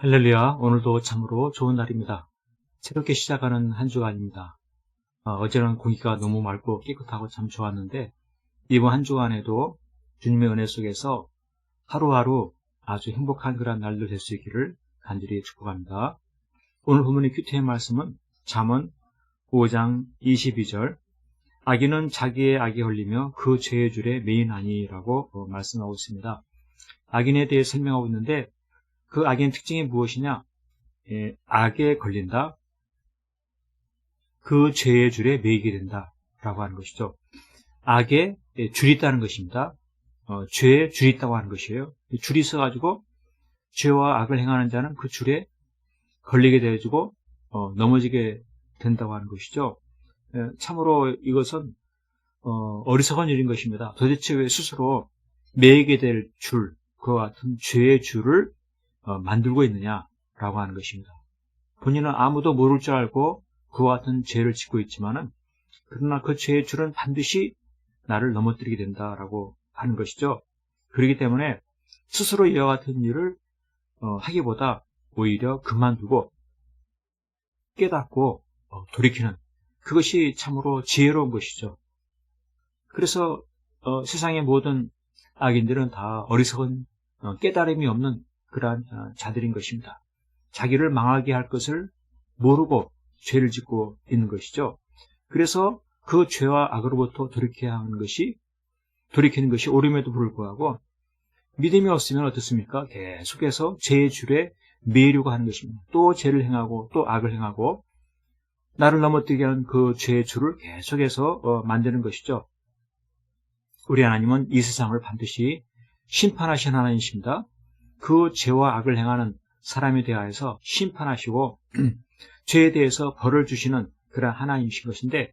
할렐루야, 오늘도 참으로 좋은 날입니다. 새롭게 시작하는 한 주간입니다. 어제는 공기가 너무 맑고 깨끗하고 참 좋았는데 이번 한 주간에도 주님의 은혜 속에서 하루하루 아주 행복한 그런 날도 될 수 있기를 간절히 축복합니다. 오늘 본문의 큐티의 말씀은 잠언 5장 22절 악인은 자기의 악에 걸리며 그 죄의 줄에 매이나니라고 말씀하고 있습니다. 악인에 대해 설명하고 있는데 그 악의 특징이 무엇이냐? 악에 걸린다. 그 죄의 줄에 매이게 된다. 라고 하는 것이죠. 악에 줄이 있다는 것입니다. 죄에 줄이 있다고 하는 것이에요. 줄이 있어가지고 죄와 악을 행하는 자는 그 줄에 걸리게 되어지고 넘어지게 된다고 하는 것이죠. 참으로 이것은 어리석은 일인 것입니다. 도대체 왜 스스로 매이게 될 줄, 그와 같은 죄의 줄을 만들고 있느냐라고 하는 것입니다. 본인은 아무도 모를 줄 알고 그와 같은 죄를 짓고 있지만은 그러나 그 죄의 줄은 반드시 나를 넘어뜨리게 된다라고 하는 것이죠. 그렇기 때문에 스스로 이와 같은 일을 하기보다 오히려 그만두고 깨닫고 돌이키는 그것이 참으로 지혜로운 것이죠. 그래서 세상의 모든 악인들은 다 어리석은 깨달음이 없는 그러한 자들인 것입니다. 자기를 망하게 할 것을 모르고 죄를 짓고 있는 것이죠. 그래서 그 죄와 악으로부터 돌이키는 것이 옳음에도 불구하고 믿음이 없으면 어떻습니까? 계속해서 죄의 줄에 매이려고 하는 것입니다. 또 죄를 행하고 또 악을 행하고 나를 넘어뜨리게 하는 그 죄의 줄을 계속해서 만드는 것이죠. 우리 하나님은 이 세상을 반드시 심판하신 하나님이십니다. 그 죄와 악을 행하는 사람에 대하여서 심판하시고 죄에 대해서 벌을 주시는 그런 하나님이신 것인데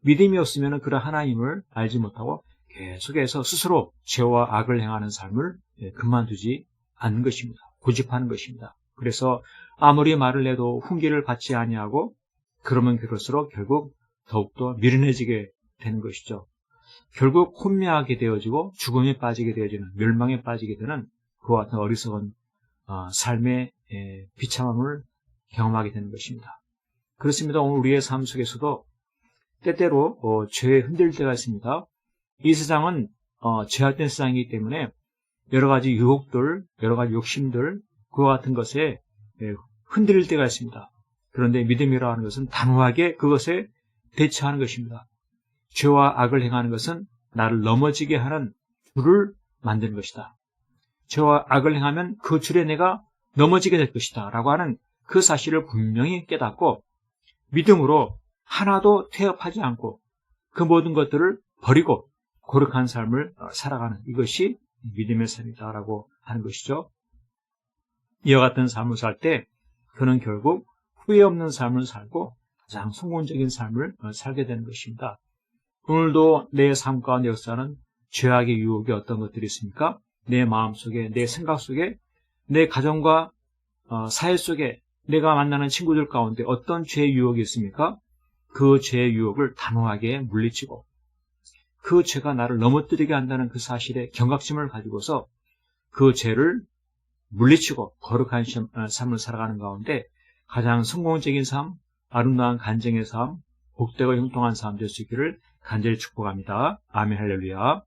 믿음이 없으면 그런 하나님을 알지 못하고 계속해서 스스로 죄와 악을 행하는 삶을 그만두지 않는 것입니다. 고집하는 것입니다. 그래서 아무리 말을 해도 훈계를 받지 아니하고 그러면 그럴수록 결국 더욱더 미련해지게 되는 것이죠. 결국 혼미하게 되어지고 죽음에 빠지게 되어지는, 멸망에 빠지게 되는 그와 같은 어리석은 삶의 비참함을 경험하게 되는 것입니다. 그렇습니다. 오늘 우리의 삶 속에서도 때때로 죄에 흔들릴 때가 있습니다. 이 세상은 죄악된 세상이기 때문에 여러 가지 유혹들, 여러 가지 욕심들, 그와 같은 것에 흔들릴 때가 있습니다. 그런데 믿음이라고 하는 것은 단호하게 그것에 대처하는 것입니다. 죄와 악을 행하는 것은 나를 넘어지게 하는 줄을 만드는 것이다. 죄와 악을 행하면 그 줄에 내가 넘어지게 될 것이다 라고 하는 그 사실을 분명히 깨닫고 믿음으로 하나도 태업하지 않고 그 모든 것들을 버리고 거룩한 삶을 살아가는 이것이 믿음의 삶이다 라고 하는 것이죠. 이와 같은 삶을 살 때 그는 결국 후회 없는 삶을 살고 가장 성공적인 삶을 살게 되는 것입니다. 오늘도 내 삶 가운데 역사는 죄악의 유혹이 어떤 것들이 있습니까? 내 마음속에, 내 생각 속에, 내 가정과 사회 속에 내가 만나는 친구들 가운데 어떤 죄의 유혹이 있습니까? 그 죄의 유혹을 단호하게 물리치고 그 죄가 나를 넘어뜨리게 한다는 그 사실에 경각심을 가지고서 그 죄를 물리치고 거룩한 삶을 살아가는 가운데 가장 성공적인 삶, 아름다운 간증의 삶, 복되고 형통한 삶 될 수 있기를 간절히 축복합니다. 아멘 할렐루야.